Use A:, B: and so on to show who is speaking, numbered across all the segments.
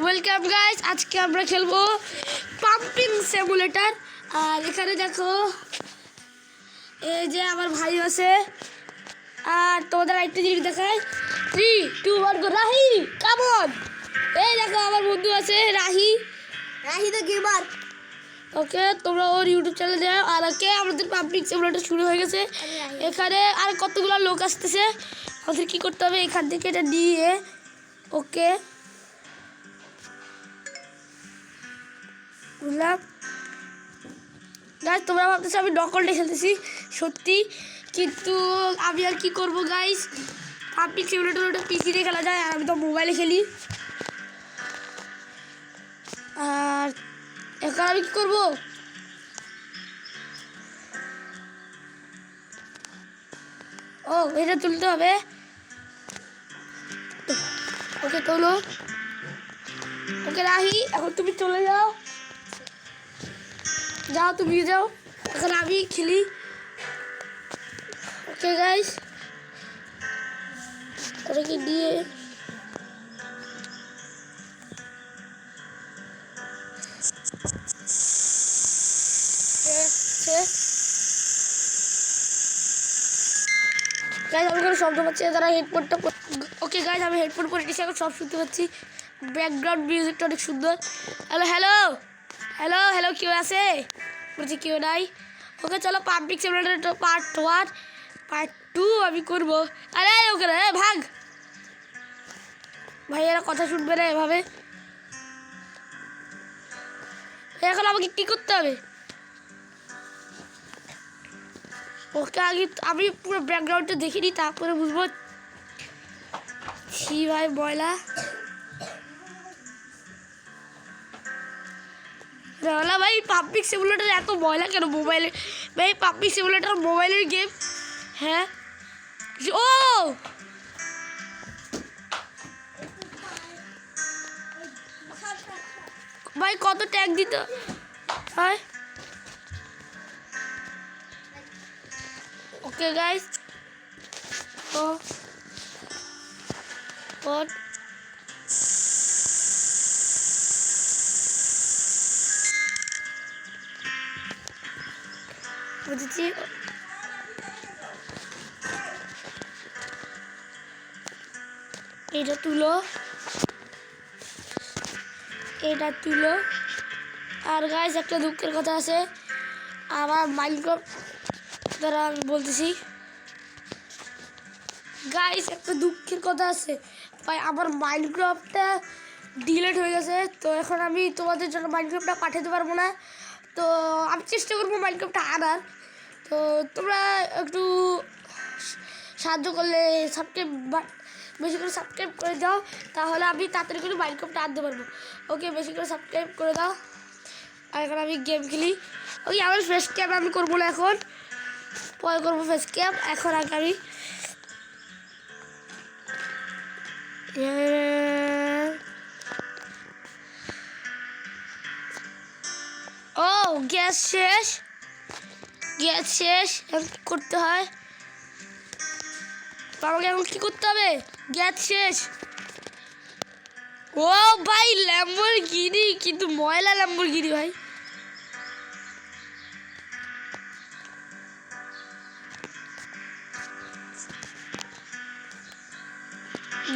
A: Welcome guys, আজকে আমরা খেলবো পাম্পিং সিমুলেটর। আর এখানে দেখো এই যে আমার ভাই আছে। আর তোমাদের একটা জিনিস দেখাই, 3, 2, 1 গো। Rahi come on. এই দেখো আমার বন্ধু আছে রাহি দ্য গেমার। ওকে, তোমরা ওর ইউটিউব চ্যানেলে যাও। আর ওকে, আমাদের পাম্পিং সিমুলেটর শুরু হয়ে গেছে। এখানে আর কতগুলো লোক আসতেছে। আমাদের কি করতে হবে, এখান থেকে এটা নিয়ে ওকে বুঝলাম। গাইস তোমরা ভাবতেছো আমি নকলটা খেলতেছি, সত্যি। কিন্তু আমি আর কি করবো গাইস, পাম্পিং সিমুলেটর ওটা পিসিতে খেলা যায়, আর আমি তো মোবাইলে খেলি। আর এখন আমি কি করবো, ও এটা তুলতে হবে। ওকে তোলো। ওকে রাহি, এখন তুমি চলে যাও, যাও তুমি যাও, এখন আমি খেলি। ওকে গাইস, ওটাকে দিয়ে গাইস আমি কোনো শব্দ পাচ্ছি, তারা হেডফোনটা। ওকে গাইস, আমি হেডফোন পরে নিচ্ছি, এখন সব শুনতে পাচ্ছি। ব্যাকগ্রাউন্ড মিউজিকটা অনেক সুন্দর। হ্যালো হ্যালো হ্যালো হ্যালো, কেউ আছে? বলছি কেউ নাই। ওকে চলো, পাম্পিং সিমুলেটর পার্ট 1 পার্ট 2 আমি করবো। আরে ওকে রে ভাগ ভাই, এরা কথা শুনবে না এভাবে। এখন আমাকে কি করতে হবে? ওকে আগে আমি পুরো ব্যাকগ্রাউন্ডটা দেখিনি, তারপরে বুঝবো। ছি ভাই ময়লা। না ভাই, পাম্পিং সিমুলেটর এত ময়লা কেন মোবাইলে? ভাই পাম্পিং সিমুলেটর মোবাইলের গেম। হ্যাঁ ও ভাই, কত ট্যাগ দিত হয়। ওকে গাইস, ও what বুঝেছি। এটা তুলো, এটা তুলো। আর গাইস একটা দুঃখের কথা আছে, আমার মাইনক্রাফট দ্বারা আমি বলতেছি গাইস, একটা দুঃখের কথা আছে ভাই, আমার মাইনক্রাফটটা ডিলিট হয়ে গেছে। তো এখন আমি তোমাদের জন্য মাইনক্রাফটটা পাঠাতে পারবো না। তো আমি চেষ্টা করবো মাইনক্রাফটটা আনার। তো তোমরা একটু সাহায্য করলে, সাবস্ক্রাইব বেশি করে সাবস্ক্রাইব করে দাও, তাহলে আমি তাড়াতাড়ি করে মাইনক্রাফটটা আনতে পারবো। ওকে, বেশি করে সাবস্ক্রাইব করে দাও। আর এখন আমি গেম খেলি। ওকে, আমার ফেস ক্যাম আমি করবো না, এখন পরে করবো ফেস ক্যাম। এখন আগে আমি ও গ্যাস শেষ, গ্যাস শেষ। এখন কি করতে হয় আমাকে, এখন কি করতে হবে? গ্যাস শেষ। ও ভাই ল্যাম্বরগিনি, কিন্তু ময়লা ল্যাম্বরগিনি ভাই।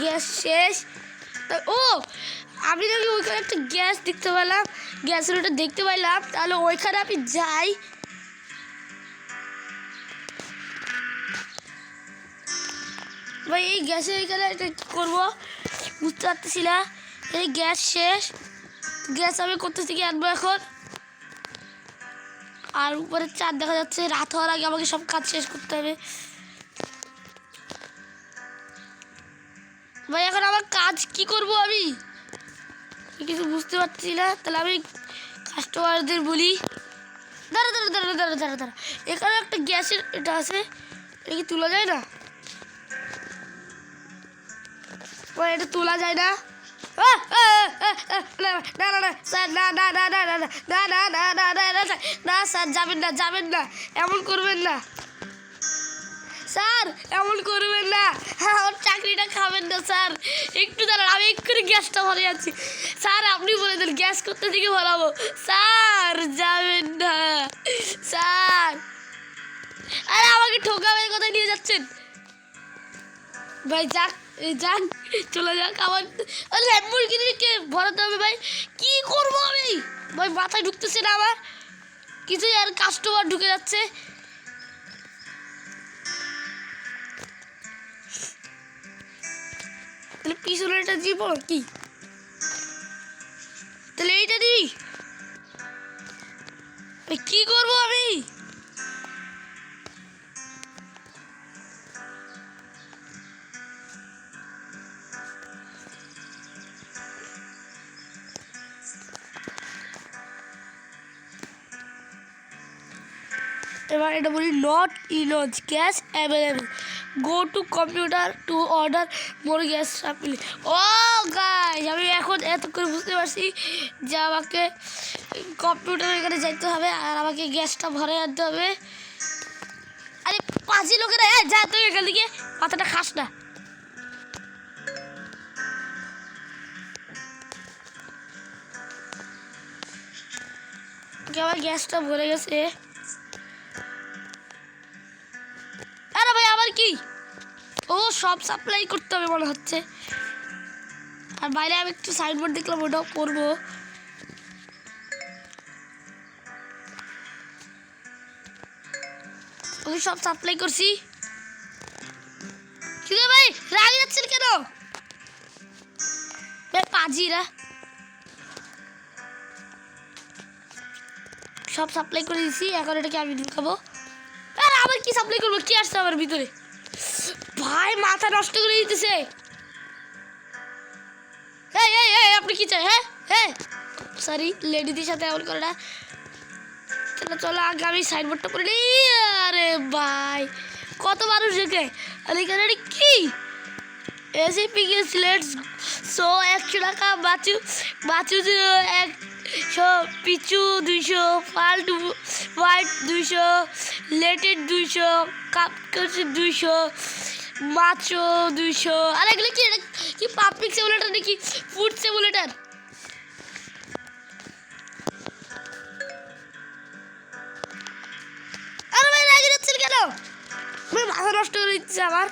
A: গ্যাস শেষ। ও আমি যদি ওইখানে একটা গ্যাস দেখতে পেলাম, গ্যাসের ওটা দেখতে পাইলাম, তাহলে ওইখানে আমি যাই। ভাই এই গ্যাসের এখানে এটা কী করবো বুঝতে পারতেছি না। এই গ্যাস শেষ, গ্যাস আমি করতে থেকে আনবো এখন। আর উপরে চাঁদ দেখা যাচ্ছে, রাত হওয়ার আগে আমাকে সব কাজ শেষ করতে হবে। ভাই এখন আমার কাজ কি করব আমি কিছু বুঝতে পারছি না। তাহলে আমি কাস্টমারদের বলি, দাঁড়া দাঁড়া দাঁড়া দাঁড়া দাঁড়া দাঁড়া, এখানে একটা গ্যাসের এটা আছে, এটা কি তোলা যায় না? এটা তোলা যায় না। না স্যার, যাবেন না, যাবেন না, এমন করবেন না স্যার এমন করবেন না, আমার চাকরিটা খাবেন না স্যার, একটু দাঁড়ান, আমি এক্ষুনি গ্যাসটা ভরে যাচ্ছি। স্যার আপনি বলে দেন গ্যাস করতে থেকে ভরাবো। স্যার যাবেন না স্যার, আরে আমাকে ঠকাবেন, কোথায় নিয়ে যাচ্ছেন ভাই? যাক যাক, চলে যাক। আমার ল্যাম্বরগিনিকে ভরাতে হবে ভাই, কি করবো আমি ভাই, মাথায় ঢুকতেছে না আমার কিছুই, আর কাস্টমার ঢুকে যাচ্ছে। তাহলে পিছনে এটা দিব কি, তাহলে এইটা দিবি, কি করবো আমি? এবার এটা বলি not ins gas available, go to computer to order more gas supply. Oh guys, আমি এখন এত করে বুঝতে পারছি যে আমাকে কম্পিউটার এখানে যাইতে হবে আর আমাকে গ্যাসটা ভরে আনতে হবে। আরে পাঁচই লোকেরা যা তুই এখান থেকে, মাথাটা খাস না। আমার গ্যাসটা ভরে গেছে। আরে ভাই আবার কি, ও সব সাপ্লাই করতে হবে মনে হচ্ছে। আর বাইরে আমি একটু সাইনবোর্ড দেখলাম, ওটাও করবো। ওই সব সাপ্লাই করছি। ঠিক আছে ভাই, রাগে যাচ্ছেন কেন ভাই? পাজিরা সব সাপ্লাই করে দিছি, এখন এটাকে আমি ঢুকাবো। আর আবার কি সাপ্লাই করবো, কি আসছে আমার ভিতরে ভাই? মাথা নষ্ট করে দিতেছে। আপনি কি চাই? হ্যাঁ সরি, লেডিদের সাথে এমন করে না। চলো চলো আগে আমি সাইনবোর্ডটা করে নিই। আরে ভাই কত মানুষ দেখে, আর এখানে কি এসিপি গেস লেটস সো 100 টাকা, বাচু বাচু 100, পিচু 200, ফাল্টু হোয়াইট 200, লেটেড 200, কাপ 200, মাচো 200। আর এগুলো কি, এটা কি পাবলিক সিমুলেটার নাকি ফুড সিমুলেটার? আরে ভাই রেগে যাচ্ছেন কেন? মাথা নষ্ট করে দিচ্ছে আমার।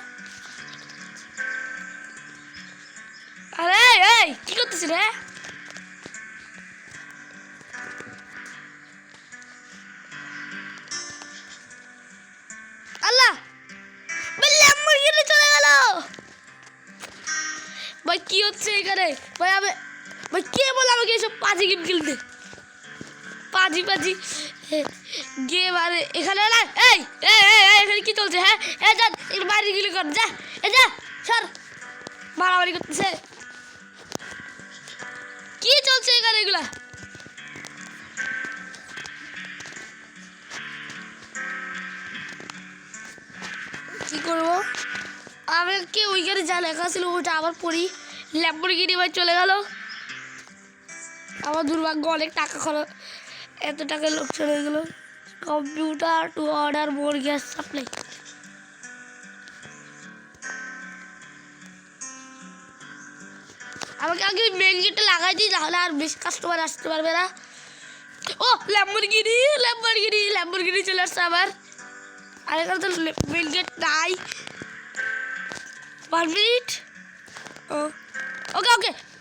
A: আরে এই কি করতেছিস রে? আল্লাহ ভাই ল্যাম্বরগিনি চলে গেল ভাই, কি হচ্ছে এখানে ভাই? আমি ভাই কে বলে আমাকে এইসব পাজি গেম খেলতে? পাজি গেম আরে এখানে না। এই এখানে কি চলছে? যা একটু বাইরে গিয়ে কর, যা যা সর, মারামারি করতেছে। কি চলছে এখানে এগুলা? কি করবো আমি? কি ওইখানে যা লেখা ছিল ওইটা আবার পড়ি। ল্যাম্বরগিনি ভাই চলে গেল, আমার দুর্ভাগ্য, অনেক টাকা খরচ, এত টাকা লোক চলে গেল। Computer to order more gas supply. আমাকে আগে মেন গেটটা লাগাই দিই, তাহলে আর বেশি কাস্টমার আসতে পারবে না। ও ল্যাম্বরগিনি চলে আসছে আবার। আর এখানে তো মেন গেট নাই। 1 মিনিট।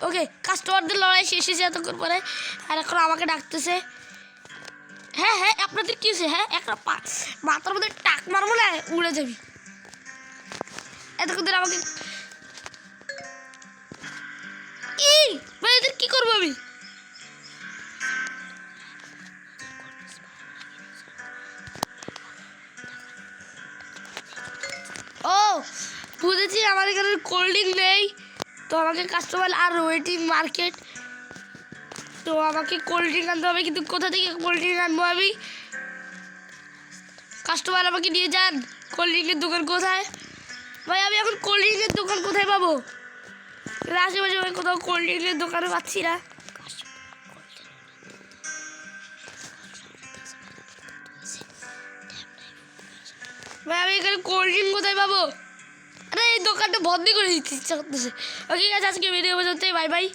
A: ওকে কাস্টমারদের লড়াই শেষ হয়েছে এতক্ষণ পরে, আর এখন আমাকে ডাকতেছে। হ্যাঁ আপনাদের কি হয়েছে? একটা মাথার মধ্যে টাক মারবো না, উড়ে যাবি। এতক্ষণ ধরে আমাকে এদের কি করবো আমি? ও বুঝেছি, আমার এখানে কোল্ড ড্রিঙ্ক নেই, তো আমাকে কাস্টমার আর ওয়েটিং মার্কেট, তো আমাকে কোল্ড ড্রিঙ্ক আনতে হবে। কিন্তু কোথা থেকে কোল্ড ড্রিঙ্ক আনবো আমি? কাস্টমার আমাকে নিয়ে যান, কোল্ড ড্রিঙ্কের দোকান কোথায় ভাই? আমি এখন কোল্ড ড্রিঙ্কের দোকান কোথায় পাবো? আশেপাশে কোথাও কোল্ড ড্রিঙ্কের দোকানে পাচ্ছি না। ভাই আমি এখানে কোল্ড ড্রিঙ্ক কোথায় পাবো? আরে এই দোকানটা বন্ধ করে দিতে ইচ্ছা করতেছে। ওকে ঠিক আছে, আজকে ভিডিও পর্যন্তই, বাই বাই।